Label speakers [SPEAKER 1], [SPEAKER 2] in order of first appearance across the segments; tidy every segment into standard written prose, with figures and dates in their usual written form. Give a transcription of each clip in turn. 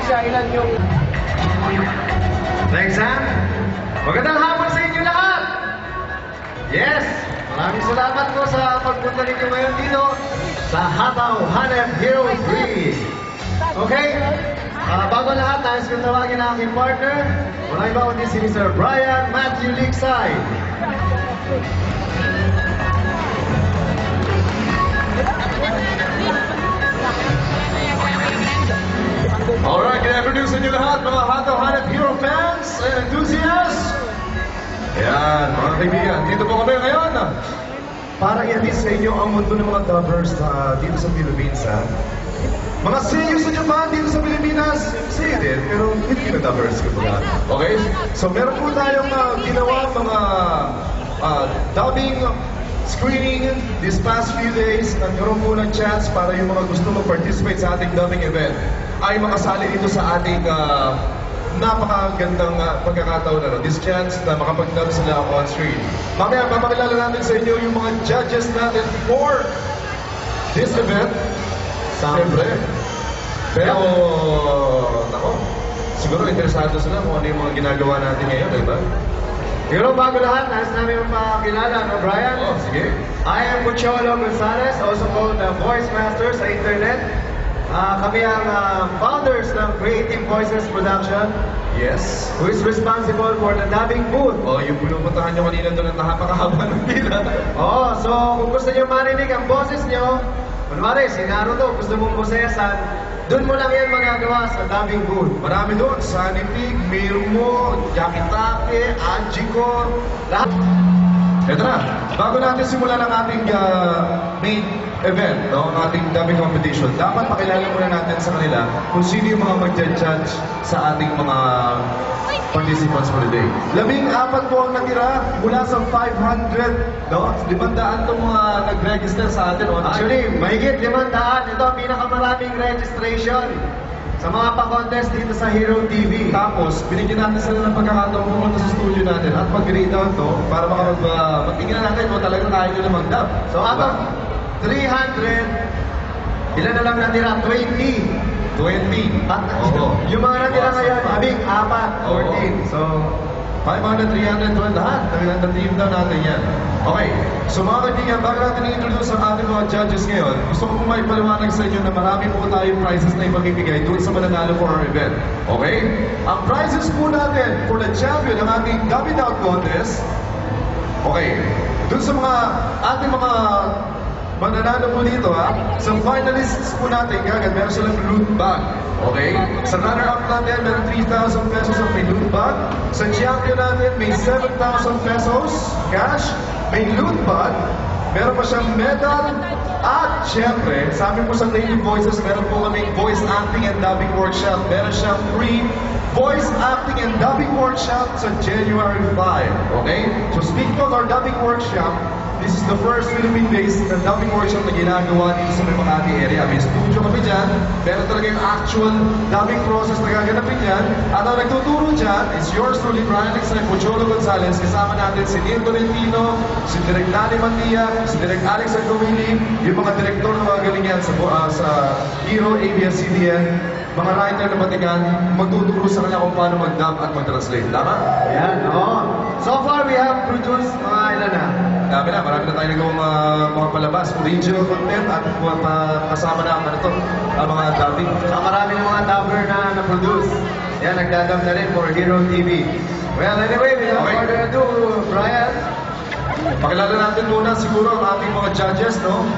[SPEAKER 1] Next, ilan yung...
[SPEAKER 2] Next, ha? Magandang hapon sa inyo lahat! Yes! Maraming salamat po sa pagpunta ninyo ngayon dito sa Hataw Hanep Hero 3. Okay? Bago lahat, nais kong tawagin ang aking partner. Walang iba kundi si Mr. Brian Matthew Liksay. Alright, can I introduce inyo lahat, mga Hataw Hanep Hero fans and enthusiasts? Ayan, mga kaibigan, dito po kami ngayon. Para i-alis sa inyo ang mundo ng mga dubbers dito sa Philippines, ha? Mga seiyuu sa Japan dito sa Pilipinas, seiyuu din, pero Filipino dubbers, kumbaga. Okay? So meron po tayong ginawa mga dubbing screening this past few days. Nagkaroon po ng chance para yung mga gusto mag-participate sa ating dubbing event ay makasali dito sa ating napakagandang pagkakataon na this chance na makapag-dub sila on screen. Mamaya, papakilala natin sa inyo yung mga judges natin for this event. Siyempre. Pero, nako, siguro interesado sila kung ano yung mga ginagawa natin ngayon, di ba? Pero bago lahat, nais namin mapakilala, no, Brian? Oh, sige. I am Pucholo Gonzalez, also called the Voice Master sa internet. Kami ang founders ng Creative Voices Production. Yes. Who is responsible for the dubbing booth. Oh, yung pinupuntahan nyo kanina doon ang napakahaba ng pila. Oo, so kung gusto nyo marinig ang boses nyo, kunwari, si Naruto, gusto mong bosesan, doon mo lang yan magagawa sa dubbing booth. Marami doon, Sunny Pig, Mirmo, Yakitake, Ajiko, lahat. Ito na, bago natin simulan ang ating main event, no, ang ating dubbing competition, dapat pakilala muna natin sa kanila kung sino yung mga mag-judge sa ating mga participants for the day. 14 po ang natira mula sa 500, no? 500 itong mga nag-register sa atin. Actually, mahigit 500. Ito ang pinakamaraming registration sa mga pa-contest dito sa Hero TV. Tapos, binigyan natin sila ng pagkakataon pumunta sa studio natin at mag-grade out to para mag-tingnan natin kung talagang kaya nyo na mag-dub. So, out of 300, ilan na lang natira? 20. At yung mga natira ngayon, habing 4, 14. So, 500, 300, 12, lahat. Nag-team down natin yan. Okay. So mga kaibigan, bago natin i-introduce ang ating mga judges ngayon, gusto ko pong maipaliwanag sa inyo na marami po tayong prizes na ipamimigay doon sa mananalo for our event. Okay? Ang prizes po natin for the champion ng ating Dubbing Out Contest, okay, doon sa mga ating mga mananalo po dito, ha? Sa finalists po natin, kagad meron silang loot bag. Okay? Sa runner-up natin, meron 3,000 pesos ang may loot bag. Sa champion natin, may 7,000 pesos cash. May loot bag. Meron pa siyang medal. At syempre, sa amin po sa Creative Voices, meron po kaming voice acting and dubbing workshop. Meron siyang free voice acting and dubbing workshop sa January 5. Okay? So speaking of our dubbing workshop, this is the first Philippine-based na dubbing workshop na ginagawa dito sa Makati area. May studio kami dyan, pero talaga yung actual dubbing process na gaganapin dyan. At ang nagtuturo dyan is yours truly, Brian Liksay, Pucholo Gonzalez. Kasama natin si Neil Tolentino, si Direk Nani Mantia, si Direk Alex Agawili, yung mga direktor na magaling yan sa Hero, ABS-CBN, mga writer na matigan, magtuturo sa kanila kung paano mag-dub at mag-translate. Tama? Ayan, oo. So far, we have produced mga ilan na. Marami na tayo nagawang mga palabas, original content at kasama na ang mga dubbing. So marami ng mga dubber na na-produce. Yan, nagdadub na rin for Hero TV. Well, anyway, without further ado, Brian. Pakilala natin muna siguro ang ating mga judges, no?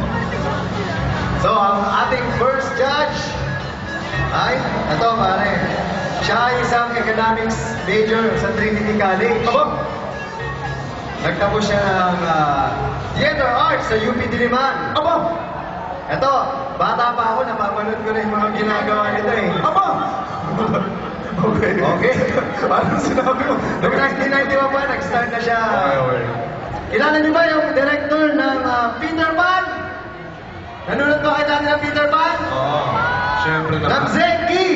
[SPEAKER 2] So, ang ating first judge ay, ito pare, siya ay isang economics major sa Trinity College. Nagtapos siya ng theater arts sa UP Diliman. Ito, bata pa ako, napapanood ko na yung mga ginagawa nito eh. Okay. Ano sinabi mo? Noong 1991 pa, nag-start na siya. Okay. Kilala niyo ba yung director ng Peter Pan? Nanonood ba kayo dati ng Peter Pan? Siyempre naman. Ng Zeki!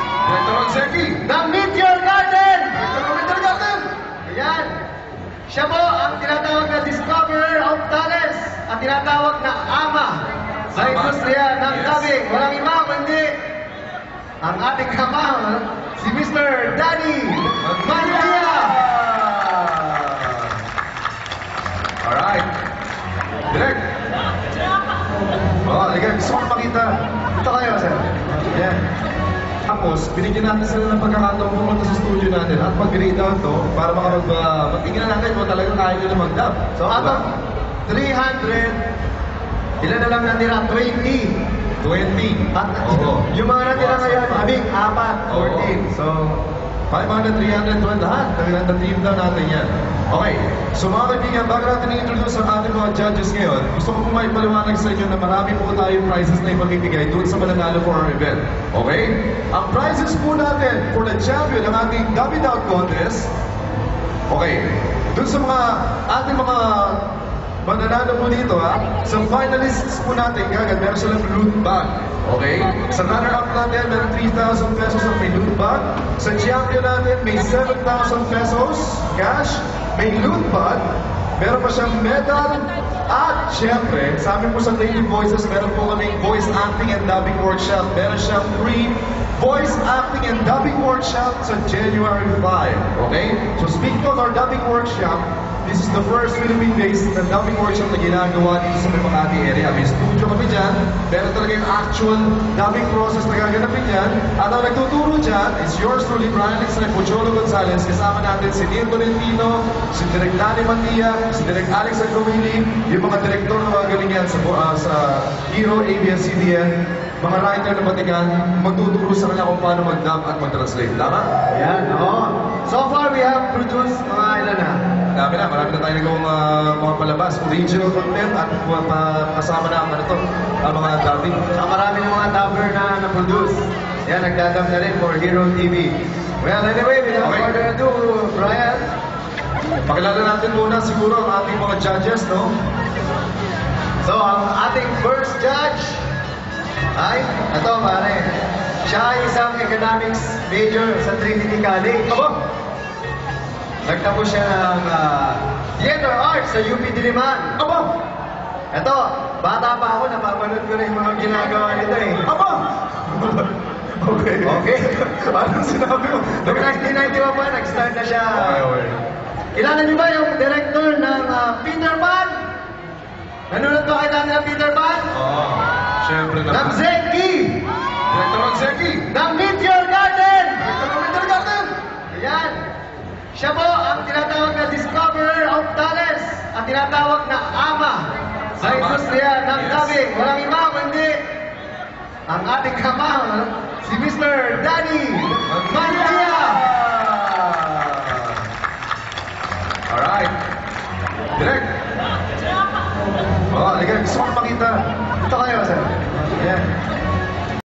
[SPEAKER 2] Director ng Zeki! Ng Meteor Garden! Director ng Meteor Garden! Ayan. Siya po ang tinatawag na discoverer of talents at tinatawag na ama sa industriya ng dubbing. Walang iba kundi ang ating kamal, si Mr. Danny Mantia! Alright. Direk. Oh, halika. Gusto ko makita. Ito kayo, sir. Yan. Tapos, binigyan natin sila ng pagkakataon pumunta sa studio natin at mag-grade out to para matingnan natin kung talagang kaya nila mag-dub. So, out of 300, ilan na lang natira? 20. At yung mga natira ngayon, apat, 14. So, 500, 300, 12, lahat. Nag-team down natin yan. Okay, so mga kaibigan, bago natin i-introduce ang ating mga judges ngayon, gusto ko po maipaliwanag sa inyo na marami po tayong prizes na ipamimigay doon sa mananalo for our event. Okay? Ang prizes po natin for the champion ng ating Dub Out Contest, okay, doon sa mga ating mga mananalo po dito sa finalists po natin, kagad meron silang loot bag. Okay? Sa runner-up natin, meron 3,000 pesos na may loot bag. Sa champion natin, may 7,000 pesos cash, may loot bag, meron pa siyang medal, at syempre, sa amin po sa Lady Voices, meron po kaming voice acting and dubbing workshop. Meron siyang free voice acting and dubbing workshop sa January 5. Okay? So speaking of our dubbing workshop, this is the first Philippine-based na dubbing workshop na ginagawa dito sa may Makati area. May studio kami dyan, pero talaga yung actual dubbing process na gaganapin dyan. At ang nagtuturo dyan is yours truly, Brian Lixon and Pocholo Gonzalez. Kasama natin si Neil Tolentino, si Direk Danny Mantia, si Direk Alex Agumili, yung mga direktor na magaling yan sa Hero, ABS-CBN, mga writer na Batikan, magtuturo sa kanila kung paano mag-dub at mag-translate. Tama?
[SPEAKER 1] Ayan, oo. So far, we have produced mga ilan na?
[SPEAKER 2] Marami na tayo nagawang mga palabas, original content at kasama na ang mga dubbing.
[SPEAKER 1] So marami ng mga dubber na na-produce. Yan, nagdadub na rin for Hero TV. Well, anyway, without further ado, Brian.
[SPEAKER 2] Pakilala natin muna siguro ang ating mga judges, no?
[SPEAKER 1] So, ang ating first judge ay, ito pare, siya ay isang economics major sa Trinity College. Nagtapos siya ng theater arts sa UP Diliman. Ito, bata pa ako, napapanood ko rin yung mga ginagawa nito eh. Okay.
[SPEAKER 2] Anong sinabi mo?
[SPEAKER 1] Noong 1991 pa, nag-start na siya.
[SPEAKER 2] Okay.
[SPEAKER 1] Kilala niyo ba yung director ng Peter Pan? Nanonood ba kayo dati ng Peter Pan?
[SPEAKER 2] Siyempre na.
[SPEAKER 1] Ng Zeki!
[SPEAKER 2] Director ng Zeki!
[SPEAKER 1] Ng Meteor Garden!
[SPEAKER 2] Director ng Meteor Garden!
[SPEAKER 1] Ayan. Siya po ang tinatawag na discoverer of talents at tinatawag na ama sa industriya ng dubbing. Walang iba kundi ang ating kamal, si Mr. Danny Mantia!
[SPEAKER 2] Alright. Direk. Halika. Gusto ko makita.
[SPEAKER 1] Ito kayo, sir.
[SPEAKER 2] Yan.